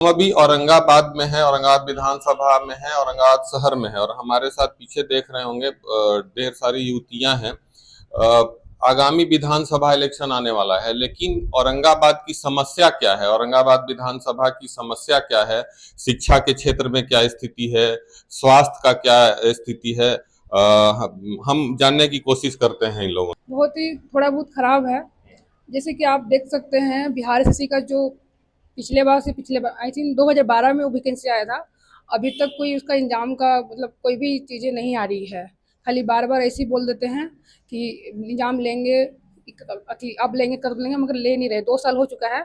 हम अभी औरंगाबाद में है, औरंगाबाद विधानसभा में है, औरंगाबाद शहर में है और हमारे साथ पीछे देख रहे होंगे ढेर सारी युवतियां हैं। आगामी विधानसभा इलेक्शन आने वाला है, लेकिन औरंगाबाद की समस्या क्या है, औरंगाबाद विधानसभा की समस्या क्या है, शिक्षा के क्षेत्र में क्या स्थिति है, स्वास्थ्य का क्या स्थिति है, हम जानने की कोशिश करते हैं इन लोगों। बहुत ही थोड़ा बहुत खराब है। जैसे कि आप देख सकते हैं बिहार एसएससी का जो पिछले बार आई थिंक 2012 में वो वैकेंसी आया था। अभी तक कोई उसका एग्जाम का मतलब कोई भी चीज़ें नहीं आ रही है। खाली बार बार ऐसे ही बोल देते हैं कि एग्जाम लेंगे, अब लेंगे कब लेंगे, मगर ले नहीं रहे। 2 साल हो चुका है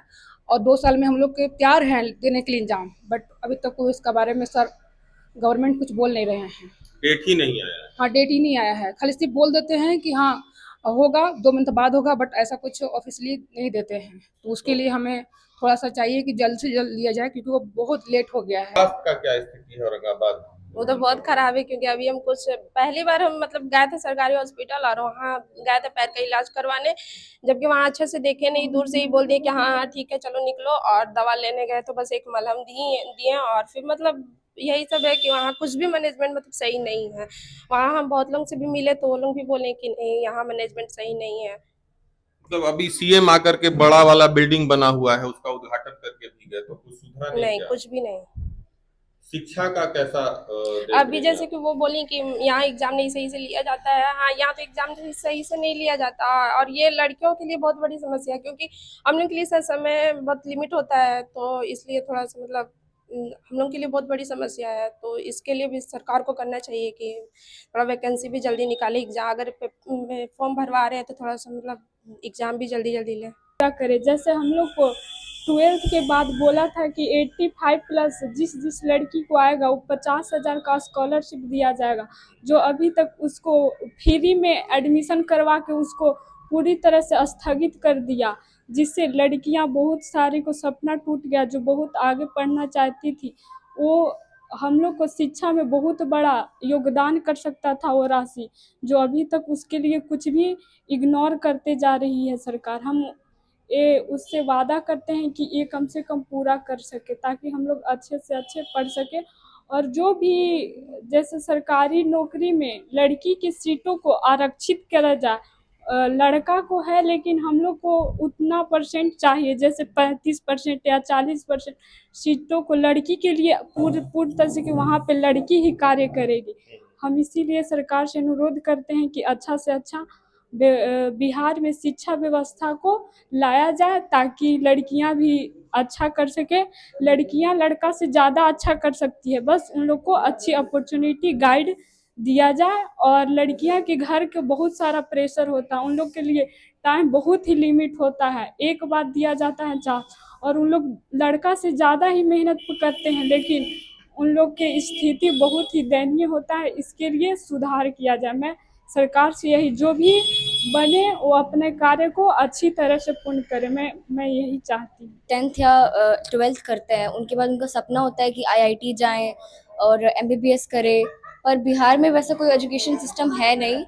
और 2 साल में हम लोग के तैयार हैं देने के लिए एग्जाम, बट अभी तक कोई इसका बारे में सर गवर्नमेंट कुछ बोल नहीं रहे हैं। डेट ही नहीं आया है। हाँ, डेट ही नहीं आया है। खाली सिर्फ बोल देते हैं कि हाँ होगा, 2 मंथ बाद होगा, बट ऐसा कुछ ऑफिशियली नहीं देते हैं। तो उसके लिए हमें थोड़ा सा चाहिए कि जल्द से जल्द लिया जाए, क्योंकि वो बहुत लेट हो गया है। स्वास्थ्य का क्या स्थिति है औरंगाबाद। वो तो बहुत खराब है, क्योंकि अभी हम कुछ पहली बार हम मतलब गए थे सरकारी हॉस्पिटल और वहाँ गए थे पैर का इलाज करवाने, जबकि वहाँ अच्छे से देखे नहीं, दूर से ही बोल दिए कि हाँ हाँ ठीक है चलो निकलो, और दवा लेने गए तो बस एक मलहम दिए और फिर मतलब यही सब है कि वहाँ कुछ भी मैनेजमेंट मतलब सही नहीं है। वहाँ हम बहुत लोग से भी मिले तो वो लोग भी बोले कि नहीं यहाँ मैनेजमेंट सही नहीं है। मतलब अभी सीएम आकर के बड़ा वाला बिल्डिंग बना हुआ है, उसका उद्घाटन करके भी गए तो कुछ सुधरा नहीं नहीं, क्या। कुछ भी नहीं। शिक्षा का कैसा देख अभी रही हैं जैसे आप? कि वो बोली कि यहाँ एग्जाम नहीं सही से लिया जाता है। हाँ, यहाँ तो एग्जाम सही से नहीं लिया जाता, और ये लड़कियों के लिए बहुत बड़ी समस्या है, क्योंकि हम लोग के लिए सर समय बहुत लिमिट होता है, तो इसलिए थोड़ा सा मतलब हम लोग के लिए बहुत बड़ी समस्या है। तो इसके लिए भी सरकार को करना चाहिए कि थोड़ा वैकेंसी भी जल्दी निकाले, एग्जाम अगर फॉर्म भरवा रहे हैं तो थोड़ा सा मतलब एग्जाम भी जल्दी जल्दी लें। क्या करें। जैसे हम लोग को 12th के बाद बोला था कि 85 प्लस जिस जिस लड़की को आएगा वो 50,000 का स्कॉलरशिप दिया जाएगा, जो अभी तक उसको फ्री में एडमिशन करवा के उसको पूरी तरह से स्थगित कर दिया, जिससे लड़कियां बहुत सारी को सपना टूट गया जो बहुत आगे पढ़ना चाहती थी। वो हम लोग को शिक्षा में बहुत बड़ा योगदान कर सकता था वो राशि, जो अभी तक उसके लिए कुछ भी इग्नोर करते जा रही है सरकार। हम ये उससे वादा करते हैं कि ये कम से कम पूरा कर सके, ताकि हम लोग अच्छे से अच्छे पढ़ सके। और जो भी जैसे सरकारी नौकरी में लड़की की सीटों को आरक्षित करा जाए, लड़का को है लेकिन हम लोग को उतना परसेंट चाहिए, जैसे 35% या 40% सीटों को लड़की के लिए पूरी तरह से कि वहाँ पे लड़की ही कार्य करेगी। हम इसीलिए सरकार से अनुरोध करते हैं कि अच्छा से अच्छा बिहार में शिक्षा व्यवस्था को लाया जाए, ताकि लड़कियां भी अच्छा कर सके। लड़कियां लड़का से ज़्यादा अच्छा कर सकती है, बस उन लोग को अच्छी अपॉर्चुनिटी गाइड दिया जाए। और लड़कियां के घर के बहुत सारा प्रेशर होता है, उन लोग के लिए टाइम बहुत ही लिमिट होता है, एक बार दिया जाता है चांस, और उन लोग लड़का से ज़्यादा ही मेहनत करते हैं, लेकिन उन लोग की स्थिति बहुत ही दयनीय होता है। इसके लिए सुधार किया जाए। मैं सरकार से यही जो भी बने वो अपने कार्य को अच्छी तरह से पूर्ण करे, मैं यही चाहती हूँ। 10th या 12th करते हैं, उनके बाद उनका सपना होता है कि आईआईटी जाएं और एमबीबीएस करें, पर बिहार में वैसा कोई एजुकेशन सिस्टम है नहीं।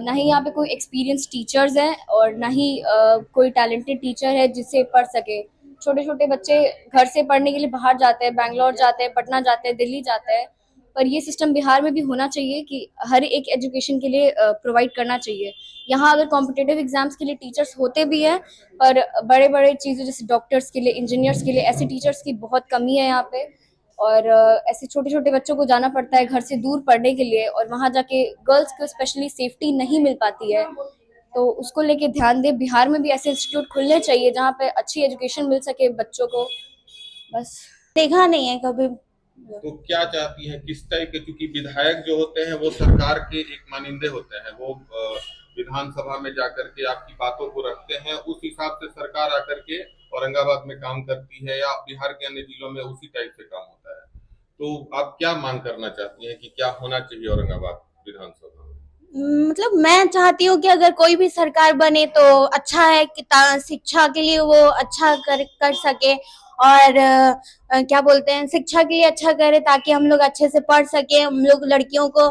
ना ही यहाँ पे कोई एक्सपीरियंस टीचर्स हैं और ना ही कोई टैलेंटेड टीचर है जिससे पढ़ सके। छोटे छोटे बच्चे घर से पढ़ने के लिए बाहर जाते हैं, बैंगलोर जाते हैं, पटना जाते हैं, दिल्ली जाते हैं। पर ये सिस्टम बिहार में भी होना चाहिए कि हर एक एजुकेशन के लिए प्रोवाइड करना चाहिए। यहाँ अगर कॉम्पिटिटिव एग्जाम्स के लिए टीचर्स होते भी हैं, पर बड़े बड़े चीज़ें जैसे डॉक्टर्स के लिए, इंजीनियर्स के लिए ऐसे टीचर्स की बहुत कमी है यहाँ पे। और ऐसे छोटे छोटे बच्चों को जाना पड़ता है घर से दूर पढ़ने के लिए, और वहाँ जाके गर्ल्स को स्पेशली सेफ्टी नहीं मिल पाती है। तो उसको लेके ध्यान दे। बिहार में भी ऐसे इंस्टीट्यूट खुलने चाहिए जहाँ पे अच्छी एजुकेशन मिल सके बच्चों को। बस देखा नहीं है कभी। तो क्या चाहती हैं किस टाइप के, क्योंकि विधायक जो होते हैं वो सरकार के एक मानिंदे होते हैं, वो विधानसभा में जाकर के आपकी बातों को रखते हैं, उस हिसाब से सरकार आकर के औरंगाबाद में काम करती है या बिहार के अन्य जिलों में उसी टाइप से काम होता है। तो आप क्या मांग करना चाहती हैं कि क्या होना चाहिए औरंगाबाद विधानसभा में। मतलब मैं चाहती हूँ कि अगर कोई भी सरकार बने तो अच्छा है कि शिक्षा के लिए वो अच्छा कर सके, और क्या बोलते हैं, शिक्षा के लिए अच्छा करे ताकि हम लोग अच्छे से पढ़ सके। हम लोग लड़कियों को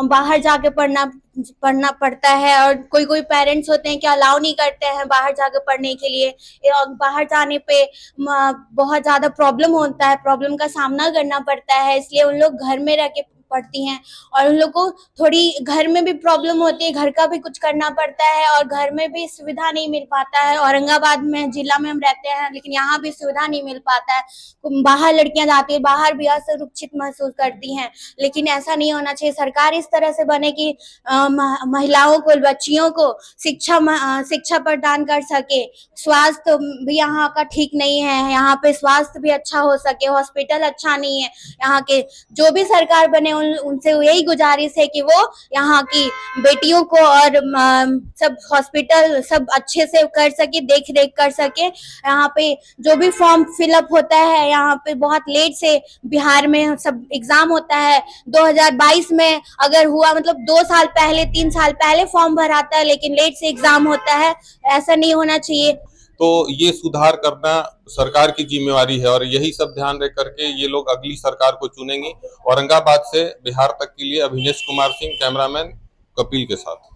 बाहर जाके पढ़ना पड़ता है, और कोई कोई पेरेंट्स होते हैं कि अलाउ नहीं करते हैं बाहर जाके पढ़ने के लिए। और बाहर जाने पे बहुत ज्यादा प्रॉब्लम होता है, प्रॉब्लम का सामना करना पड़ता है, इसलिए उन लोग घर में रह के पढ़ती हैं। और उन लोग को थोड़ी घर में भी प्रॉब्लम होती है, घर का भी कुछ करना पड़ता है, और घर में भी सुविधा नहीं मिल पाता है। औरंगाबाद में जिला में हम रहते हैं, लेकिन यहाँ भी सुविधा नहीं मिल पाता है। बाहर लड़कियां जाती है, बाहर भी असुरक्षित महसूस करती हैं, लेकिन ऐसा नहीं होना चाहिए। सरकार इस तरह से बने कि महिलाओं को, बच्चियों को शिक्षा प्रदान कर सके। स्वास्थ्य भी यहाँ का ठीक नहीं है, यहाँ पे स्वास्थ्य भी अच्छा हो सके, हॉस्पिटल अच्छा नहीं है। यहाँ के जो भी सरकार बने उनसे यही गुजारिश है कि वो यहाँ की बेटियों को और सब हॉस्पिटल सब अच्छे से कर सके, देख रेख कर सके। यहाँ पे जो भी फॉर्म फिलअप होता है, यहाँ पे बहुत लेट से बिहार में सब एग्जाम होता है। 2022 में अगर हुआ, मतलब 2 साल पहले 3 साल पहले फॉर्म भराता है, लेकिन लेट से एग्जाम होता है। ऐसा नहीं होना चाहिए। तो ये सुधार करना सरकार की जिम्मेवारी है और यही सब ध्यान रख करके ये लोग अगली सरकार को चुनेंगे। औरंगाबाद से बिहार तक के लिए अभिनेश कुमार सिंह, कैमरामैन कपिल के साथ।